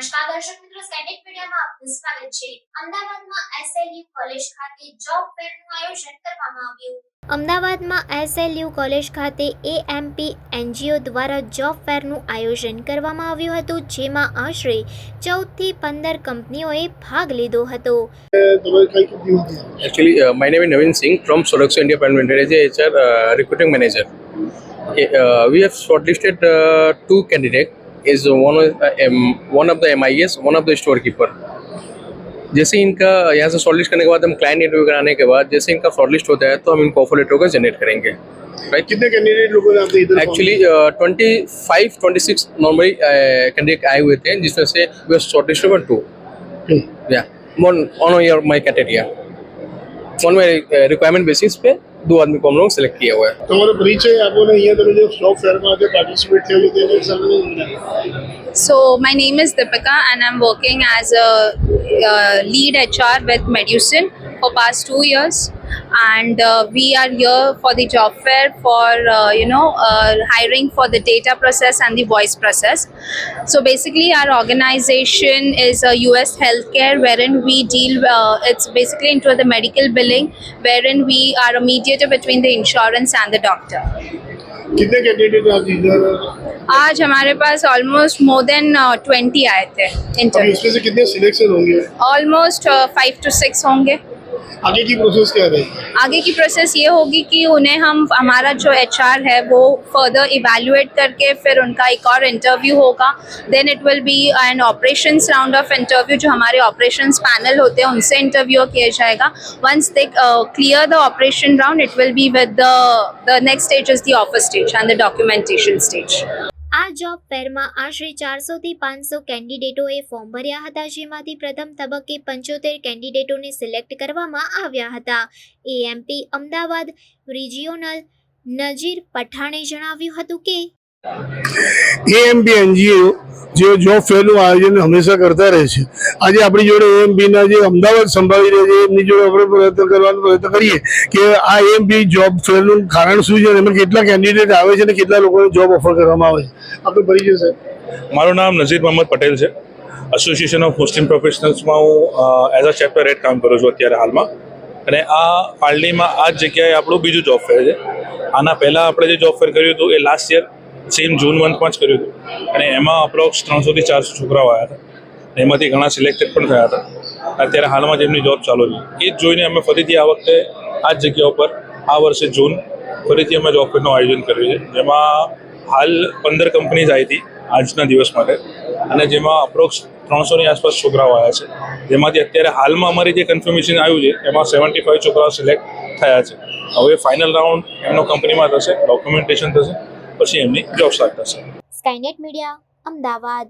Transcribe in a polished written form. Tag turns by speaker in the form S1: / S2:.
S1: નમસ્કાર દર્શક મિત્રો, સ્કેનેટ મીડિયામાં આપનું સ્વાગત છે। અમદાવાદમાં SLU કોલેજ ખાતે જોબ ફેરનું આયોજન કરવામાં આવ્યું। અમદાવાદમાં SLU કોલેજ ખાતે AMP NGO દ્વારા જોબ ફેરનું આયોજન કરવામાં આવ્યું હતું, જેમાં આશરે 14 થી 15 કંપનીઓએ ભાગ લીધો હતો।
S2: Actually, my name is Naveen Singh from Sodexo India Private Limited as a HR recruiting manager. Okay, we have shortlisted two candidates. Is one of the MIS, one of the storekeeper. जैसे इनका यहाँ से shortlist करने के बाद हम client interview कराने के बाद जैसे इनका शॉर्टलिस्ट होता है तो हम इनको ऑफर लेटर को जनरेट करेंगे। राइट,
S3: कितने कैंडिडेट लोगों ने आपने इधर
S2: एक्चुअली 25-26 नॉर्मली कैंडिडेट आए हुए थे, जिसमें से वी आर शॉर्टलिस्टेड फॉर 2 या on your my criteria on my requirement basis पे 2 आदमी को हम लोग सेलेक्ट किया हुआ है।
S3: તમારો પરિચય આપો ને અહીંયા તમે જે જોબ ફેરમાં જે પાર્ટિસિપેટ થયેલું તેને સમજો।
S4: So my name is Deepika and I'm working as a lead HR with Medicine for past 2 years, and we are here for the job fair for hiring for the data process and the voice process. So basically our organization is a US healthcare wherein we deal it's basically into the medical billing, wherein we are a mediator between the insurance and the doctor.
S3: कितने candidate आप इधर
S4: आज हमारे पास almost more than 20 आए थे
S3: अभी
S4: interview.
S3: इसमें से कितने सिलेक्शन होंगे?
S4: ऑलमोस्ट 5 to 6 होंगे।
S3: आगे की प्रोसेस क्या रहेगी?
S4: आगे की प्रोसेस ये होगी कि उन्हें हमारा जो HR है वो फर्दर इवैल्यूएट करके फिर उनका एक और इंटरव्यू होगा। Then it will be an operations round of interview, जो हमारे ऑपरेशंस पैनल होते हैं उनसे इंटरव्यू किया जाएगा। Once they clear the operation round, it will be with the next stage is the offer stage and the documentation stage.
S1: આ job ફેરમાં આશરે 400 થી 500 કેન્ડિડેટોએ ફોર્મ ભર્યા હતા, જેમાંથી પ્રથમ તબક્કે 75 કેન્ડિડેટોને સિલેક્ટ કરવામાં આવ્યા હતા। AMP અમદાવાદ રિજિયોનલ નજીર પઠાણે જણાવ્યું હતું કે
S3: AMP NGO જે જોબ ફેરનું આયોજન હંમેશા કરતા રહે છે। આજે આપણી જોડે AMP ના જે અમદાવાદ સંભાળી રહે છે એમની જોડે આપણે પ્રયત્ન કરીએ કે આ AMP જોબ ફેરનું કારણ શું છે, એમાં કેટલા કેન્ડિડેટ આવે છે અને કેટલા લોકોને જોબ ઓફર કરવામાં આવે છે। આપણો પરિચય સાહેબ?
S5: મારું નામ નઝીર મોહમ્મદ પટેલ છે। એસોસિએશન ઓફ મુસ્લિમ પ્રોફેશનલ્સમાં હું એઝ અ ચેપ્ટર હેડ કામ કરું છું અત્યારે હાલમાં, અને આ પાલડીમાં આ જ જગ્યાએ આપણું બીજું જોબ ફેર છે। આના પહેલાં આપણે જે જોબ ફેર કર્યું હતું એ લાસ્ટ યર સેમ જૂન મંથમાં જ કર્યું હતું, અને એમાં અપ્રોક્સ 300 થી 400 છોકરાઓ આવ્યા હતા, એમાંથી ઘણા સિલેક્ટેડ પણ થયા હતા। અત્યારે હાલમાં જેમની જોબ ચાલુ છે એ જ જોઈને અમે ફરીથી આ વખતે આ જ જગ્યા ઉપર આ વર્ષે જૂન ફરીથી અમે જોબ ફેરનું આયોજન કર્યું છે, જેમાં હાલ 15 કંપનીઝ આવી હતી આજના દિવસ માટે, અને જેમાં અપ્રોક્સ 300ની આસપાસ છોકરાઓ આવ્યા છે, જેમાંથી અત્યારે હાલમાં અમારી જે કન્ફર્મેશન આવ્યું છે એમાં 75 છોકરાઓ સિલેક્ટ થયા છે। હવે ફાઇનલ રાઉન્ડ એમનો કંપનીમાં થશે, ડોક્યુમેન્ટેશન થશે, પછી એમની જોબ સ્ટાર્ટ થશે।
S1: Skynet media Ahmedabad.